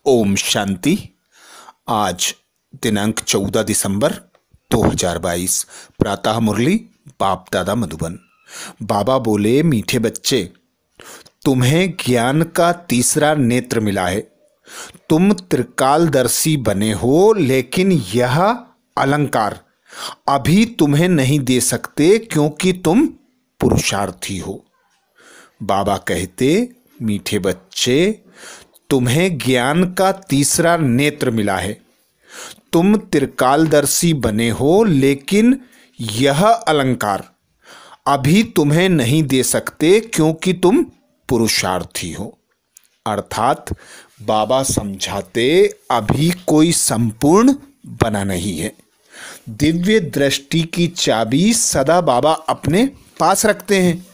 ओम शांति। आज दिनांक 14 दिसंबर 2022 प्रातः मुरली बाप दादा मधुबन। बाबा बोले, मीठे बच्चे, तुम्हें ज्ञान का तीसरा नेत्र मिला है। तुम त्रिकालदर्शी बने हो, लेकिन यह अलंकार अभी तुम्हें नहीं दे सकते क्योंकि तुम पुरुषार्थी हो। बाबा कहते, मीठे बच्चे, तुम्हें ज्ञान का तीसरा नेत्र मिला है। तुम त्रिकालदर्शी बने हो, लेकिन यह अलंकार अभी तुम्हें नहीं दे सकते क्योंकि तुम पुरुषार्थी हो। अर्थात बाबा समझाते, अभी कोई संपूर्ण बना नहीं है। दिव्य दृष्टि की चाबी सदा बाबा अपने पास रखते हैं।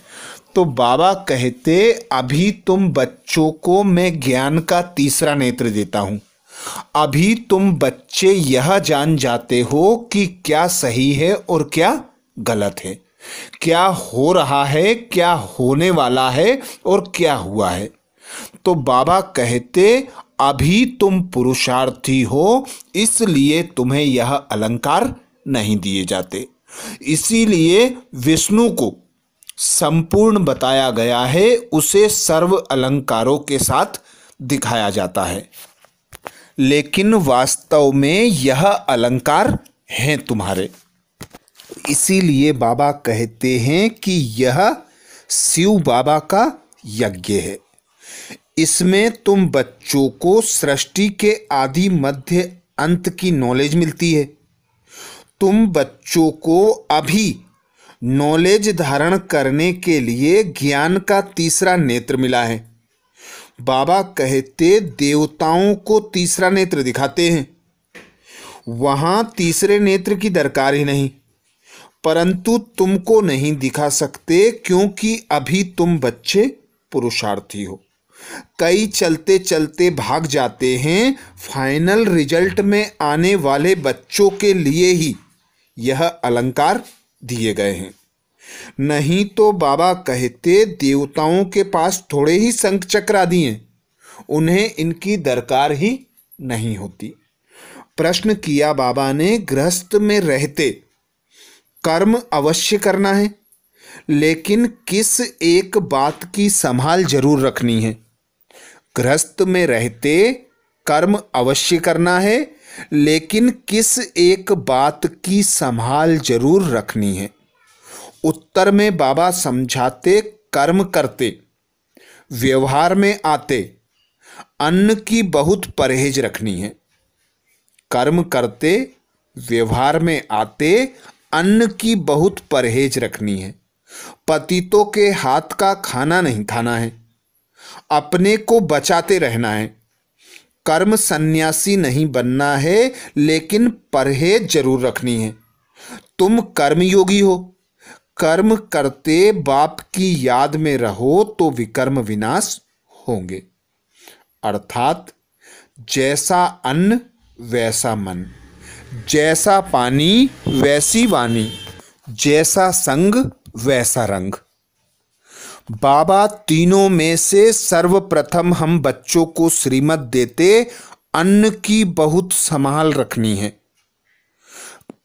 तो बाबा कहते, अभी तुम बच्चों को मैं ज्ञान का तीसरा नेत्र देता हूं। अभी तुम बच्चे यह जान जाते हो कि क्या सही है और क्या गलत है, क्या हो रहा है, क्या होने वाला है और क्या हुआ है। तो बाबा कहते, अभी तुम पुरुषार्थी हो, इसलिए तुम्हें यह अलंकार नहीं दिए जाते। इसीलिए विष्णु को संपूर्ण बताया गया है, उसे सर्व अलंकारों के साथ दिखाया जाता है, लेकिन वास्तव में यह अलंकार हैं तुम्हारे। इसीलिए बाबा कहते हैं कि यह शिव बाबा का यज्ञ है। इसमें तुम बच्चों को सृष्टि के आदि मध्य अंत की नॉलेज मिलती है। तुम बच्चों को अभी नॉलेज धारण करने के लिए ज्ञान का तीसरा नेत्र मिला है। बाबा कहते, देवताओं को तीसरा नेत्र दिखाते हैं, वहां तीसरे नेत्र की दरकार ही नहीं, परंतु तुमको नहीं दिखा सकते क्योंकि अभी तुम बच्चे पुरुषार्थी हो। कई चलते चलते भाग जाते हैं। फाइनल रिजल्ट में आने वाले बच्चों के लिए ही यह अलंकार दिए गए हैं। नहीं तो बाबा कहते, देवताओं के पास थोड़े ही शंख चक्र आदि हैं, उन्हें इनकी दरकार ही नहीं होती। प्रश्न किया बाबा ने, गृहस्थ में रहते कर्म अवश्य करना है, लेकिन किस एक बात की संभाल जरूर रखनी है। गृहस्थ में रहते कर्म अवश्य करना है, लेकिन किस एक बात की संभाल जरूर रखनी है। उत्तर में बाबा समझाते, कर्म करते व्यवहार में आते अन्न की बहुत परहेज रखनी है। कर्म करते व्यवहार में आते अन्न की बहुत परहेज रखनी है। पतितों के हाथ का खाना नहीं खाना है, अपने को बचाते रहना है। कर्म सन्यासी नहीं बनना है, लेकिन परहेज जरूर रखनी है। तुम कर्मयोगी हो, कर्म करते बाप की याद में रहो तो विकर्म विनाश होंगे। अर्थात जैसा अन्न वैसा मन, जैसा पानी वैसी वाणी, जैसा संग वैसा रंग। बाबा तीनों में से सर्वप्रथम हम बच्चों को श्रीमत देते, अन्न की बहुत संभाल रखनी है।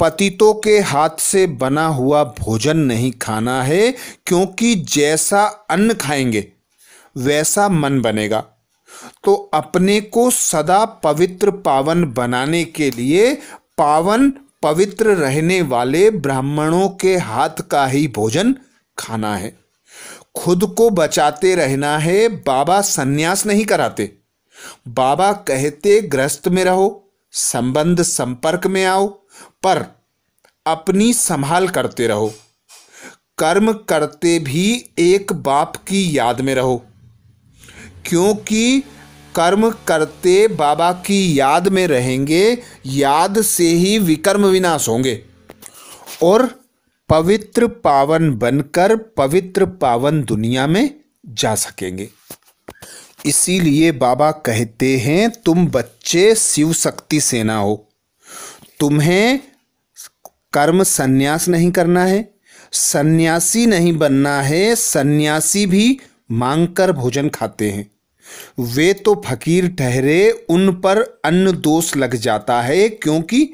पतितों के हाथ से बना हुआ भोजन नहीं खाना है, क्योंकि जैसा अन्न खाएंगे वैसा मन बनेगा। तो अपने को सदा पवित्र पावन बनाने के लिए पावन पवित्र रहने वाले ब्राह्मणों के हाथ का ही भोजन खाना है। खुद को बचाते रहना है। बाबा सन्यास नहीं कराते। बाबा कहते, गृहस्थ में रहो, संबंध संपर्क में आओ, पर अपनी संभाल करते रहो। कर्म करते भी एक बाप की याद में रहो, क्योंकि कर्म करते बाबा की याद में रहेंगे, याद से ही विकर्म विनाश होंगे और पवित्र पावन बनकर पवित्र पावन दुनिया में जा सकेंगे। इसीलिए बाबा कहते हैं, तुम बच्चे शिव शक्ति सेना हो। तुम्हें कर्म सन्यास नहीं करना है, सन्यासी नहीं बनना है। सन्यासी भी मांगकर भोजन खाते हैं, वे तो फकीर ठहरे, उन पर अन्न दोष लग जाता है, क्योंकि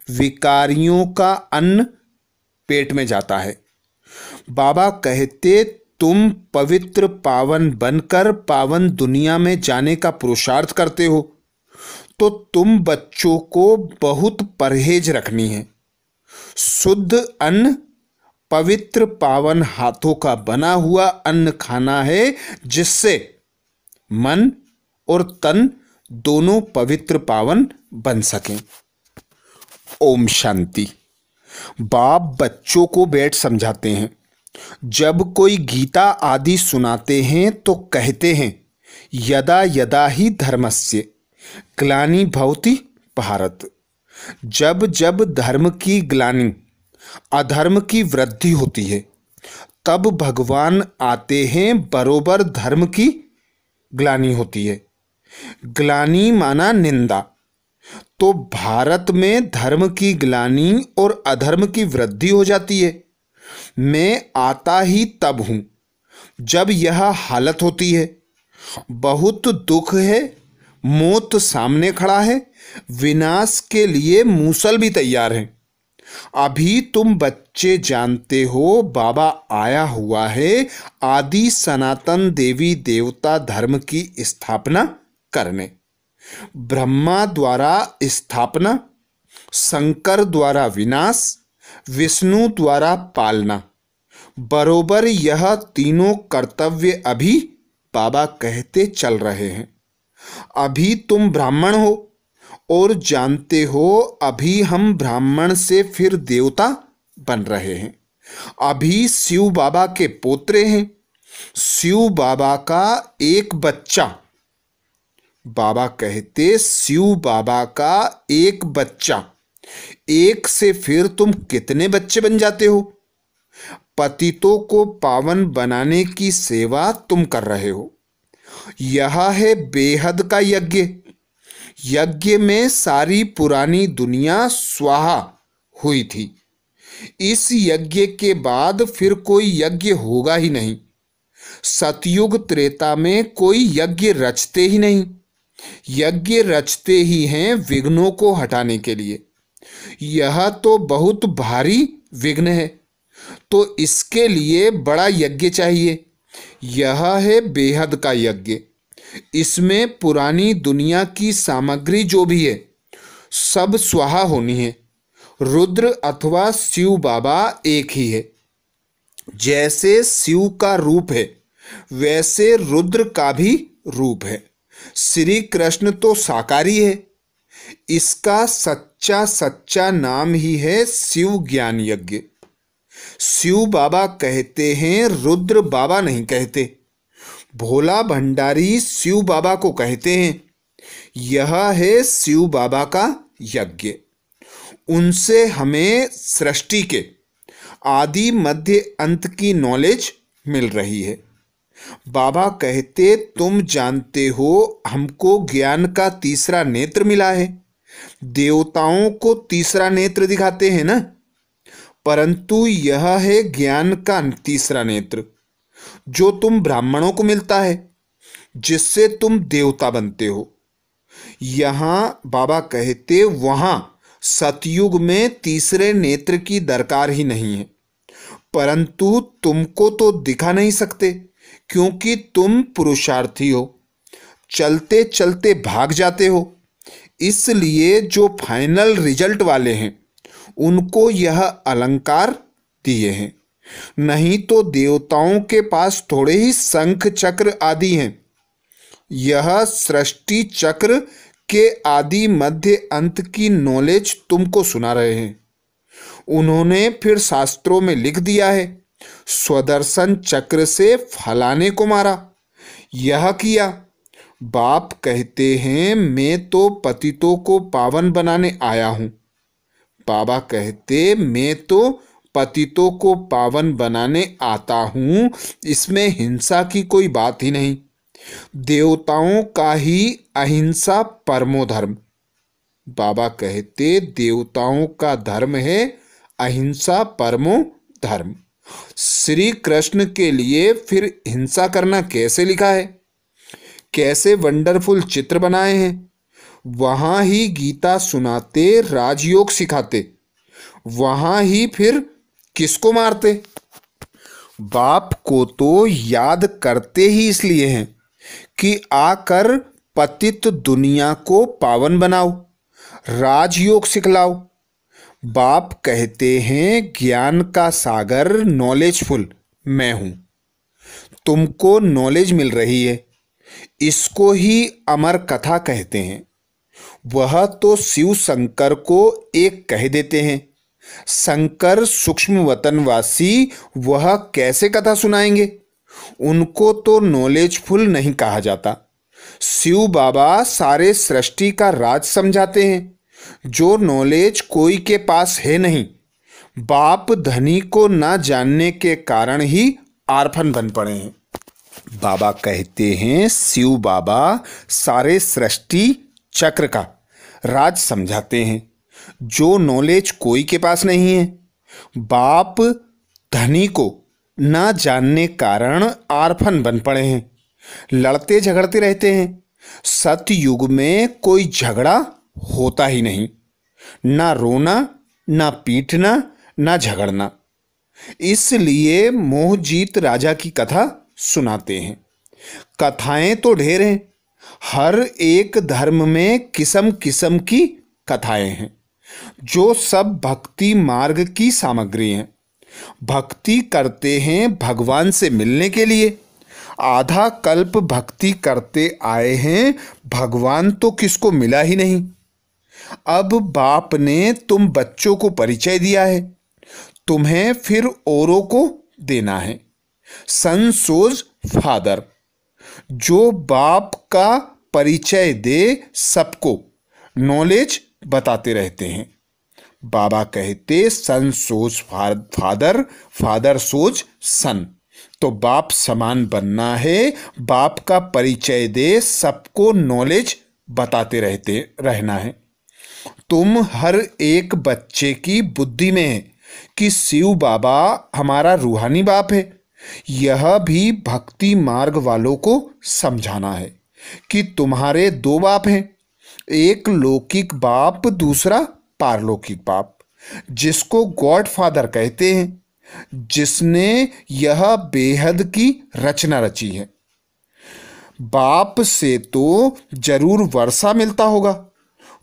विकारियों का अन्न पेट में जाता है। बाबा कहते, तुम पवित्र पावन बनकर पावन दुनिया में जाने का पुरुषार्थ करते हो, तो तुम बच्चों को बहुत परहेज रखनी है। शुद्ध अन्न, पवित्र पावन हाथों का बना हुआ अन्न खाना है, जिससे मन और तन दोनों पवित्र पावन बन सकें। ओम शांति। बाप बच्चों को बैठ समझाते हैं। जब कोई गीता आदि सुनाते हैं तो कहते हैं, यदा यदा ही धर्मस्य ग्लानि भवति भारत। जब जब धर्म की ग्लानि, अधर्म की वृद्धि होती है, तब भगवान आते हैं, बरोबर धर्म की ग्लानि होती है। ग्लानि माना निंदा। तो भारत में धर्म की ग्लानि और अधर्म की वृद्धि हो जाती है। मैं आता ही तब हूं जब यह हालत होती है। बहुत दुख है, मौत सामने खड़ा है, विनाश के लिए मूसल भी तैयार है। अभी तुम बच्चे जानते हो, बाबा आया हुआ है आदि सनातन देवी देवता धर्म की स्थापना करने। ब्रह्मा द्वारा स्थापना, शंकर द्वारा विनाश, विष्णु द्वारा पालना, बरोबर यह तीनों कर्तव्य अभी बाबा कहते चल रहे हैं। अभी तुम ब्राह्मण हो और जानते हो, अभी हम ब्राह्मण से फिर देवता बन रहे हैं। अभी शिव बाबा के पोत्रे हैं। शिव बाबा का एक बच्चा, बाबा कहते शिव बाबा का एक बच्चा, एक से फिर तुम कितने बच्चे बन जाते हो। पतितों को पावन बनाने की सेवा तुम कर रहे हो। यह है बेहद का यज्ञ। यज्ञ में सारी पुरानी दुनिया स्वाहा हुई थी। इस यज्ञ के बाद फिर कोई यज्ञ होगा ही नहीं। सतयुग त्रेता में कोई यज्ञ रचते ही नहीं। यज्ञ रचते ही हैं विघ्नों को हटाने के लिए। यह तो बहुत भारी विघ्न है, तो इसके लिए बड़ा यज्ञ चाहिए। यह है बेहद का यज्ञ। इसमें पुरानी दुनिया की सामग्री जो भी है, सब स्वाहा होनी है। रुद्र अथवा शिव बाबा एक ही है। जैसे शिव का रूप है, वैसे रुद्र का भी रूप है। श्री कृष्ण तो साकारी है। इसका सच्चा सच्चा नाम ही है शिव ज्ञान यज्ञ। शिव बाबा कहते हैं, रुद्र बाबा नहीं कहते। भोला भंडारी शिव बाबा को कहते हैं। यह है शिव बाबा का यज्ञ। उनसे हमें सृष्टि के आदि मध्य अंत की नॉलेज मिल रही है। बाबा कहते, तुम जानते हो, हमको ज्ञान का तीसरा नेत्र मिला है। देवताओं को तीसरा नेत्र दिखाते हैं ना, परंतु यह है ज्ञान का तीसरा नेत्र, जो तुम ब्राह्मणों को मिलता है, जिससे तुम देवता बनते हो। यहां बाबा कहते, वहां सतयुग में तीसरे नेत्र की दरकार ही नहीं है। परंतु तुमको तो दिखा नहीं सकते, क्योंकि तुम पुरुषार्थी हो, चलते चलते भाग जाते हो। इसलिए जो फाइनल रिजल्ट वाले हैं, उनको यह अलंकार दिए हैं। नहीं तो देवताओं के पास थोड़े ही शंख चक्र आदि हैं। यह सृष्टि चक्र के आदि मध्य अंत की नॉलेज तुमको सुना रहे हैं। उन्होंने फिर शास्त्रों में लिख दिया है, स्वदर्शन चक्र से फलाने को मारा, यह किया। बाप कहते हैं, मैं तो पतितों को पावन बनाने आया हूं। बाबा कहते, मैं तो पतितों को पावन बनाने आता हूं। इसमें हिंसा की कोई बात ही नहीं। देवताओं का ही अहिंसा परमो धर्म। बाबा कहते, देवताओं का धर्म है अहिंसा परमो धर्म। श्री कृष्ण के लिए फिर हिंसा करना कैसे लिखा है? कैसे वंडरफुल चित्र बनाए हैं। वहां ही गीता सुनाते, राजयोग सिखाते, वहां ही फिर किसको मारते। बाप को तो याद करते ही इसलिए हैं कि आकर पतित दुनिया को पावन बनाओ, राजयोग सिखलाओ। बाप कहते हैं ज्ञान का सागर नॉलेजफुल मैं हूं। तुमको नॉलेज मिल रही है, इसको ही अमर कथा कहते हैं। वह तो शिव शंकर को एक कह देते हैं। शंकर सूक्ष्म वतनवासी, वह कैसे कथा सुनाएंगे। उनको तो नॉलेजफुल नहीं कहा जाता। शिव बाबा सारे सृष्टि का राज समझाते हैं, जो नॉलेज कोई के पास है नहीं। बाप धनी को ना जानने के कारण ही आर्फन बन पड़े हैं। बाबा कहते हैं शिव बाबा सारे सृष्टि चक्र का राज समझाते हैं, जो नॉलेज कोई के पास नहीं है। बाप धनी को ना जानने कारण आर्फन बन पड़े हैं, लड़ते झगड़ते रहते हैं। सतयुग में कोई झगड़ा होता ही नहीं, ना रोना, ना पीटना, ना झगड़ना। इसलिए मोहजीत राजा की कथा सुनाते हैं। कथाएं तो ढेर हैं, हर एक धर्म में किस्म किस्म की कथाएं हैं, जो सब भक्ति मार्ग की सामग्री हैं। भक्ति करते हैं भगवान से मिलने के लिए। आधा कल्प भक्ति करते आए हैं, भगवान तो किसको मिला ही नहीं। अब बाप ने तुम बच्चों को परिचय दिया है, तुम्हें फिर औरों को देना है। सन सोज फादर, जो बाप का परिचय दे सबको नॉलेज बताते रहते हैं। बाबा कहते सन सोज फादर, फादर सोज सन। तो बाप समान बनना है, बाप का परिचय दे सबको नॉलेज बताते रहना है। तुम हर एक बच्चे की बुद्धि में है कि शिव बाबा हमारा रूहानी बाप है। यह भी भक्ति मार्ग वालों को समझाना है कि तुम्हारे दो बाप हैं, एक लौकिक बाप, दूसरा पारलौकिक बाप, जिसको गॉड फादर कहते हैं, जिसने यह बेहद की रचना रची है। बाप से तो जरूर वर्षा मिलता होगा,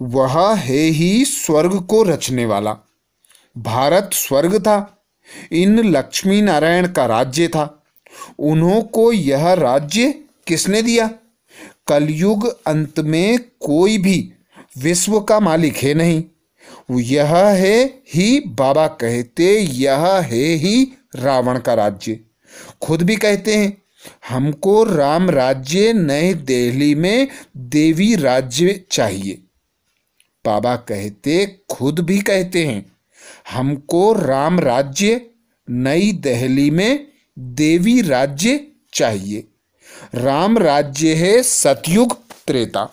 वह है ही स्वर्ग को रचने वाला। भारत स्वर्ग था, इन लक्ष्मी नारायण का राज्य था। उन्हों को यह राज्य किसने दिया। कलयुग अंत में कोई भी विश्व का मालिक है नहीं, यह है ही, बाबा कहते यह है ही रावण का राज्य। खुद भी कहते हैं हमको राम राज्य, नई दिल्ली में देवी राज्य चाहिए। बाबा कहते, खुद भी कहते हैं हमको राम राज्य, नई दिल्ली में देवी राज्य चाहिए। राम राज्य है सतयुग त्रेता,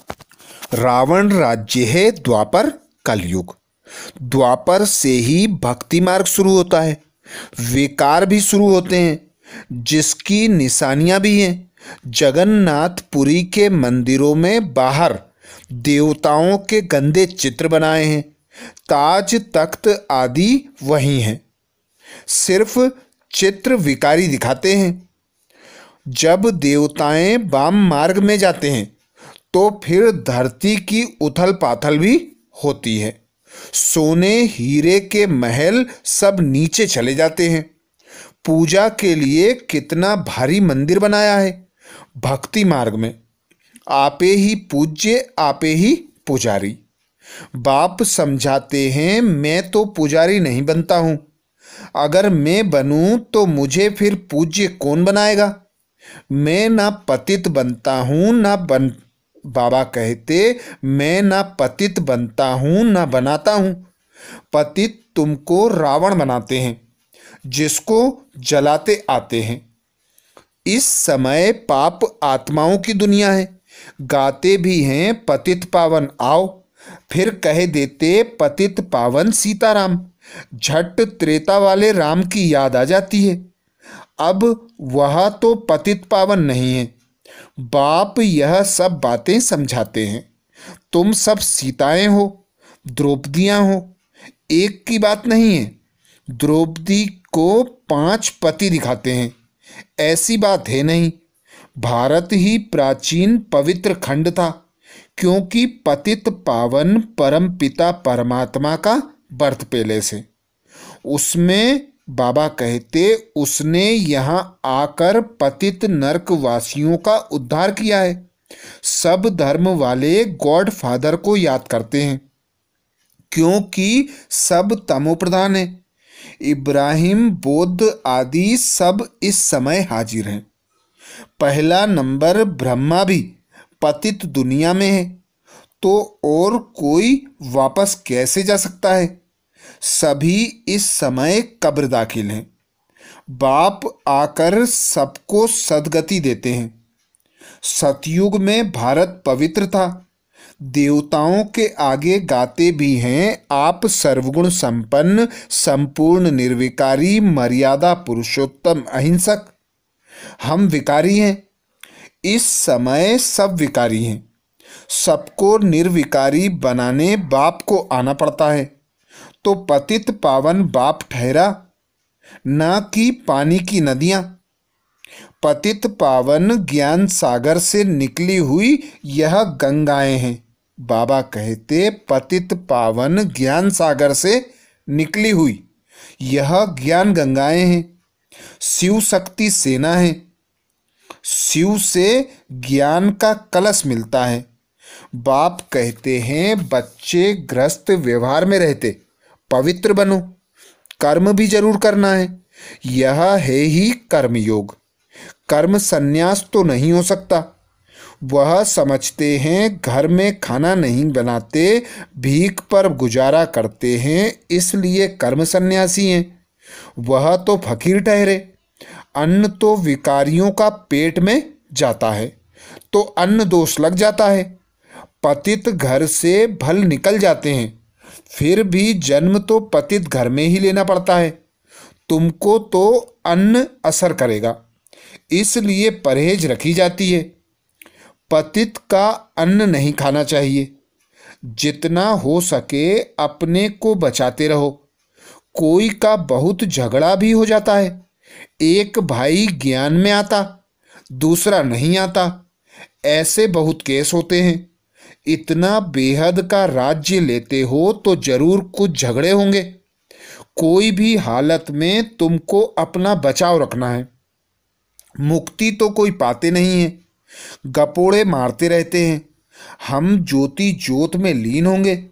रावण राज्य है द्वापर कलयुग। द्वापर से ही भक्ति मार्ग शुरू होता है, विकार भी शुरू होते हैं, जिसकी निशानियां भी हैं। जगन्नाथपुरी के मंदिरों में बाहर देवताओं के गंदे चित्र बनाए हैं, ताज तख्त आदि वही हैं, सिर्फ चित्र विकारी दिखाते हैं। जब देवताएं वाम मार्ग में जाते हैं तो फिर धरती की उथल पाथल भी होती है। सोने हीरे के महल सब नीचे चले जाते हैं। पूजा के लिए कितना भारी मंदिर बनाया है। भक्ति मार्ग में आपे ही पूज्य, आपे ही पुजारी। बाप समझाते हैं मैं तो पुजारी नहीं बनता हूं, अगर मैं बनूं तो मुझे फिर पूज्य कौन बनाएगा। मैं ना पतित बनता हूं ना बाबा कहते मैं ना पतित बनता हूं ना बनाता हूं। पतित तुमको रावण बनाते हैं, जिसको जलाते आते हैं। इस समय पाप आत्माओं की दुनिया है, गाते भी हैं पतित पावन आओ, फिर कह देते पतित पावन सीताराम। झट त्रेता वाले राम की याद आ जाती है। अब वह तो पतित पावन नहीं है, बाप यह सब बातें समझाते हैं। तुम सब सीताएं हो, द्रौपदियां हो, एक की बात नहीं है। द्रौपदी को 5 पति दिखाते हैं, ऐसी बात है नहीं। भारत ही प्राचीन पवित्र खंड था, क्योंकि पतित पावन परम पिता परमात्मा का बर्थ पैलेस है। उसमें बाबा कहते उसने यहाँ आकर पतित नरकवासियों का उद्धार किया है। सब धर्म वाले गॉड फादर को याद करते हैं, क्योंकि सब तमो प्रधान है। इब्राहिम, बुद्ध आदि सब इस समय हाजिर हैं। पहला नंबर ब्रह्मा भी पतित दुनिया में है, तो और कोई वापस कैसे जा सकता है? सभी इस समय कब्र दाखिल हैं। बाप आकर सबको सद्गति देते हैं। सतयुग में भारत पवित्र था। देवताओं के आगे गाते भी हैं, आप सर्वगुण संपन्न, संपूर्ण निर्विकारी, मर्यादा पुरुषोत्तम, अहिंसक। हम विकारी हैं। इस समय सब विकारी हैं। सबको निर्विकारी बनाने बाप को आना पड़ता है। तो पतित पावन बाप ठहरा, ना कि पानी की नदियां। पतित पावन ज्ञान सागर से निकली हुई यह गंगाएं हैं। बाबा कहते पतित पावन ज्ञान सागर से निकली हुई यह ज्ञान गंगाएं हैं। शिव शक्ति सेना है। शिव से ज्ञान का कलश मिलता है। बाप कहते हैं बच्चे गृहस्थ व्यवहार में रहते पवित्र बनो, कर्म भी जरूर करना है। यह है ही कर्म योग। कर्म संन्यास तो नहीं हो सकता। वह समझते हैं घर में खाना नहीं बनाते, भीख पर गुजारा करते हैं, इसलिए कर्म सन्यासी हैं। वह तो फकीर ठहरे। अन्न तो विकारियों का पेट में जाता है, तो अन्न दोष लग जाता है। पतित घर से भल निकल जाते हैं, फिर भी जन्म तो पतित घर में ही लेना पड़ता है। तुमको तो अन्न असर करेगा, इसलिए परहेज रखी जाती है। पतित का अन्न नहीं खाना चाहिए। जितना हो सके अपने को बचाते रहो। कोई का बहुत झगड़ा भी हो जाता है। एक भाई ज्ञान में आता, दूसरा नहीं आता, ऐसे बहुत केस होते हैं। इतना बेहद का राज्य लेते हो तो जरूर कुछ झगड़े होंगे। कोई भी हालत में तुमको अपना बचाव रखना है। मुक्ति तो कोई पाते नहीं है, गपोड़े मारते रहते हैं। हम ज्योति ज्योत में लीन होंगे।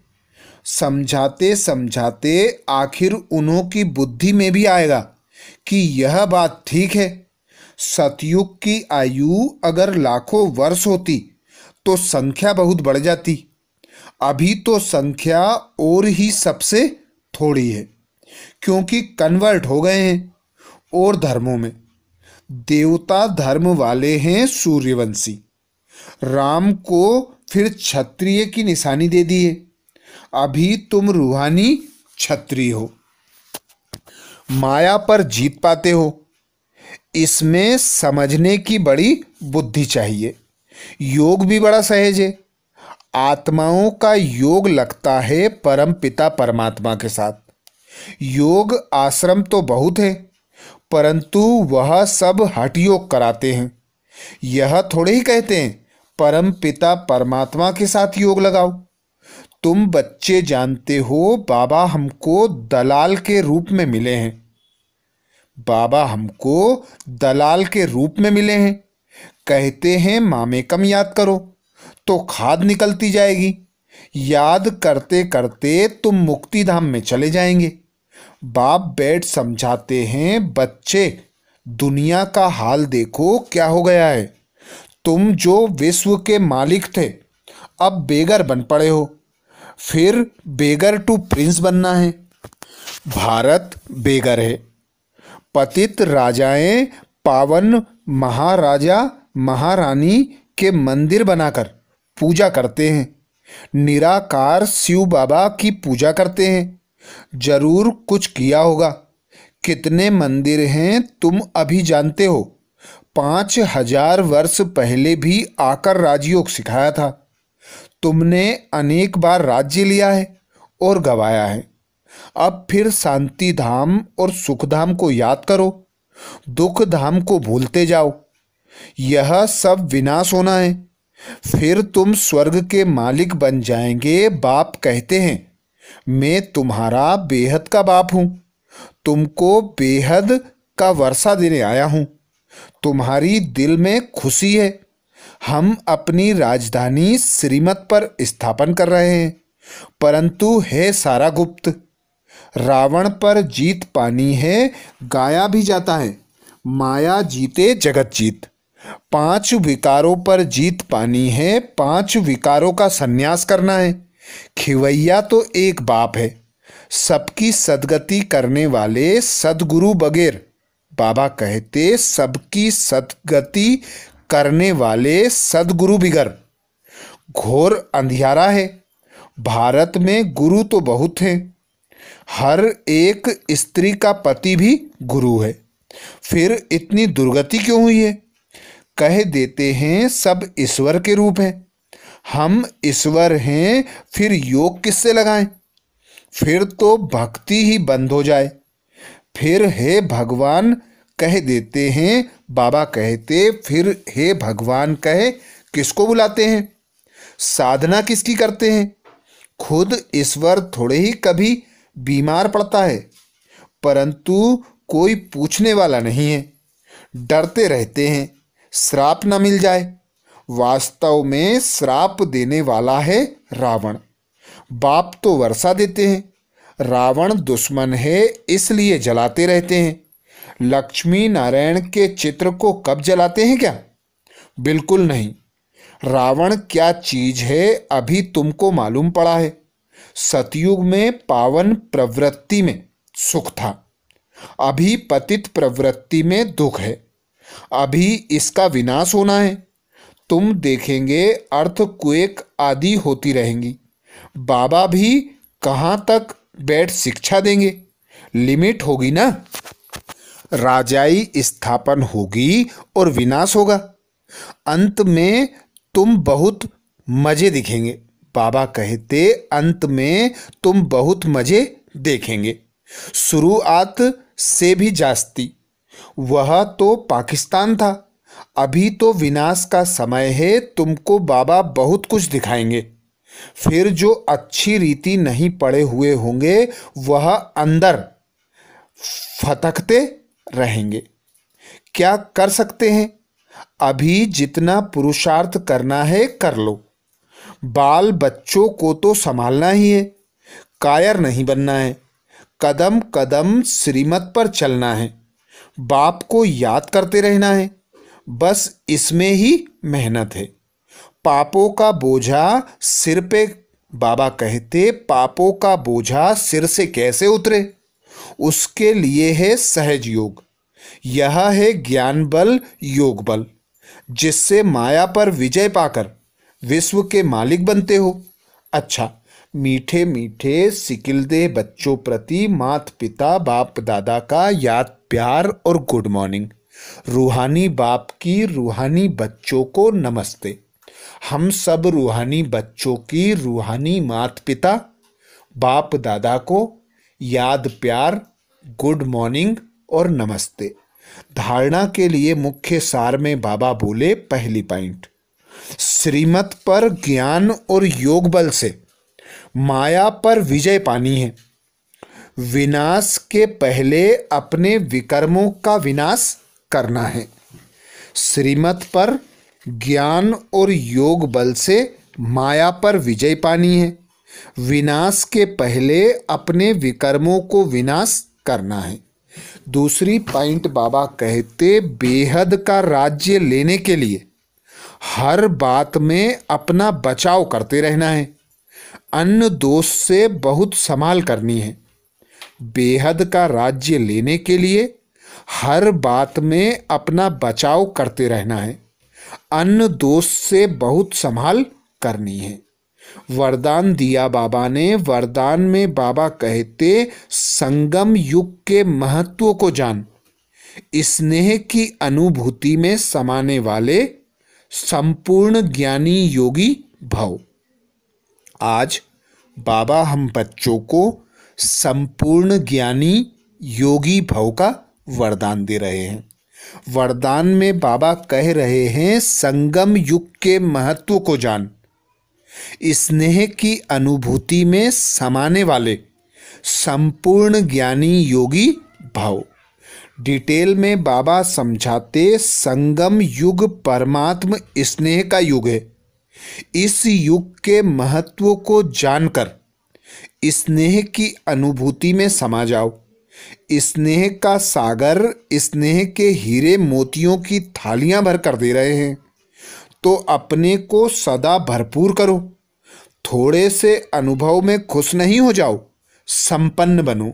समझाते समझाते आखिर उन्हों की बुद्धि में भी आएगा कि यह बात ठीक है। सतयुग की आयु अगर लाखों वर्ष होती तो संख्या बहुत बढ़ जाती। अभी तो संख्या और ही सबसे थोड़ी है, क्योंकि कन्वर्ट हो गए हैं और धर्मों में। देवता धर्म वाले हैं सूर्यवंशी। राम को फिर क्षत्रिय की निशानी दे दी है। अभी तुम रूहानी क्षत्रिय हो, माया पर जीत पाते हो। इसमें समझने की बड़ी बुद्धि चाहिए। योग भी बड़ा सहज है। आत्माओं का योग लगता है परम पिता परमात्मा के साथ। योग आश्रम तो बहुत है, परंतु वह सब हठ योग कराते हैं। यह थोड़े ही कहते हैं परम पिता परमात्मा के साथ योग लगाओ। तुम बच्चे जानते हो बाबा हमको दलाल के रूप में मिले हैं। बाबा हमको दलाल के रूप में मिले हैं। कहते हैं मामेकम याद करो तो खाद निकलती जाएगी। याद करते करते तुम मुक्ति धाम में चले जाएंगे। बाप बैठ समझाते हैं बच्चे दुनिया का हाल देखो क्या हो गया है। तुम जो विश्व के मालिक थे अब बेगर बन पड़े हो। फिर बेगर टू प्रिंस बनना है। भारत बेगर है। पतित राजाएं पावन महाराजा महारानी के मंदिर बनाकर पूजा करते हैं। निराकार शिव बाबा की पूजा करते हैं। जरूर कुछ किया होगा। कितने मंदिर हैं तुम अभी जानते हो? 5000 वर्ष पहले भी आकर राजयोग सिखाया था। तुमने अनेक बार राज्य लिया है और गवाया है। अब फिर शांति धाम और सुख धाम को याद करो, दुख धाम को भूलते जाओ। यह सब विनाश होना है, फिर तुम स्वर्ग के मालिक बन जाएंगे। बाप कहते हैं, मैं तुम्हारा बेहद का बाप हूं, तुमको बेहद का वर्षा देने आया हूं। तुम्हारी दिल में खुशी है। हम अपनी राजधानी श्रीमत पर स्थापन कर रहे हैं, परंतु है सारा गुप्त। रावण पर जीत पानी है, गाया भी जाता है, माया जीते जगत जीत। 5 विकारों पर जीत पानी है, 5 विकारों का संन्यास करना है। खिवैया तो एक बाप है, सबकी सदगति करने वाले सदगुरु बगैर। बाबा कहते, सबकी सदगति करने वाले सदगुरु बिगर घोर अंधियारा है। भारत में गुरु तो बहुत हैं, हर एक स्त्री का पति भी गुरु है, फिर इतनी दुर्गति क्यों हुई है? कह देते हैं सब ईश्वर के रूप हैं। हम ईश्वर हैं, फिर योग किससे लगाएं? फिर तो भक्ति ही बंद हो जाए। फिर हे भगवान कह देते हैं, बाबा कहते, फिर हे भगवान कहे किसको बुलाते हैं? साधना किसकी करते हैं? खुद ईश्वर थोड़े ही कभी बीमार पड़ता है, परंतु कोई पूछने वाला नहीं है। डरते रहते हैं श्राप न मिल जाए। वास्तव में श्राप देने वाला है रावण। बाप तो वर्षा देते हैं, रावण दुश्मन है, इसलिए जलाते रहते हैं। लक्ष्मी नारायण के चित्र को कब जलाते हैं क्या? बिल्कुल नहीं। रावण क्या चीज है अभी तुमको मालूम पड़ा है। सतयुग में पावन प्रवृत्ति में सुख था, अभी पतित प्रवृत्ति में दुख है। अभी इसका विनाश होना है। तुम देखेंगे अर्थक्वेक आदि होती रहेंगी। बाबा भी कहाँ तक बैठ शिक्षा देंगे? लिमिट होगी ना। राजाई स्थापन होगी और विनाश होगा। अंत में तुम बहुत मजे दिखेंगे। बाबा कहते, अंत में तुम बहुत मजे देखेंगे। शुरुआत से भी जास्ती। वह तो पाकिस्तान था, अभी तो विनाश का समय है। तुमको बाबा बहुत कुछ दिखाएंगे। फिर जो अच्छी रीति नहीं पड़े हुए होंगे वह अंदर फटकते रहेंगे। क्या कर सकते हैं? अभी जितना पुरुषार्थ करना है कर लो। बाल बच्चों को तो संभालना ही है, कायर नहीं बनना है। कदम कदम श्रीमत पर चलना है, बाप को याद करते रहना है। बस इसमें ही मेहनत है। पापों का बोझा सिर पे, बाबा कहते, पापों का बोझा सिर से कैसे उतरे? उसके लिए है सहज योग। यह है ज्ञान बल, योग बल, जिससे माया पर विजय पाकर विश्व के मालिक बनते हो। अच्छा, मीठे मीठे सिकिलदे बच्चों प्रति माता पिता बाप दादा का याद प्यार और गुड मॉर्निंग। रूहानी बाप की रूहानी बच्चों को नमस्ते। हम सब रूहानी बच्चों की रूहानी माता पिता बाप दादा को याद प्यार, गुड मॉर्निंग और नमस्ते। धारणा के लिए मुख्य सार में बाबा बोले, पहली पॉइंट, श्रीमत पर ज्ञान और योग बल से माया पर विजय पानी है। विनाश के पहले अपने विकर्मों का विनाश करना है। श्रीमत पर ज्ञान और योग बल से माया पर विजय पानी है। विनाश के पहले अपने विकर्मों को विनाश करना है। दूसरी पॉइंट बाबा कहते, बेहद का राज्य लेने के लिए हर बात में अपना बचाव करते रहना है। अन्न दोष से बहुत संभाल करनी है। बेहद का राज्य लेने के लिए हर बात में अपना बचाव करते रहना है। अन्न दोष से बहुत संभाल करनी है। वरदान दिया बाबा ने। वरदान में बाबा कहते, संगम युग के महत्व को जान, स्नेह की अनुभूति में समाने वाले संपूर्ण ज्ञानी योगी भव। आज बाबा हम बच्चों को संपूर्ण ज्ञानी योगी भव का वरदान दे रहे हैं। वरदान में बाबा कह रहे हैं, संगम युग के महत्व को जान, स्नेह की अनुभूति में समाने वाले संपूर्ण ज्ञानी योगी भव। डिटेल में बाबा समझाते, संगम युग परमात्म स्नेह का युग है। इस युग के महत्व को जानकर स्नेह की अनुभूति में समा जाओ। स्नेह का सागर, स्नेह के हीरे मोतियों की थालियां भर कर दे रहे हैं, तो अपने को सदा भरपूर करो। थोड़े से अनुभव में खुश नहीं हो जाओ, संपन्न बनो।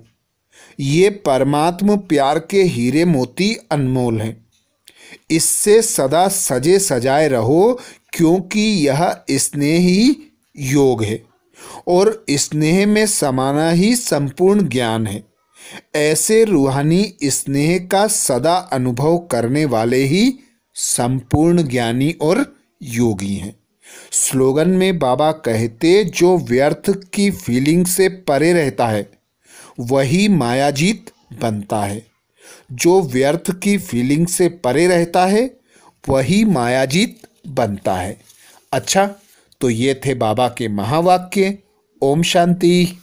ये परमात्म प्यार के हीरे मोती अनमोल हैं। इससे सदा सजे सजाए रहो, क्योंकि यह स्नेह ही योग है और स्नेह में समाना ही संपूर्ण ज्ञान है। ऐसे रूहानी स्नेह का सदा अनुभव करने वाले ही संपूर्ण ज्ञानी और योगी हैं। स्लोगन में बाबा कहते, जो व्यर्थ की फीलिंग से परे रहता है वही मायाजीत बनता है। जो व्यर्थ की फीलिंग से परे रहता है वही मायाजीत बनता है। अच्छा, तो ये थे बाबा के महावाक्य। ओम शांति।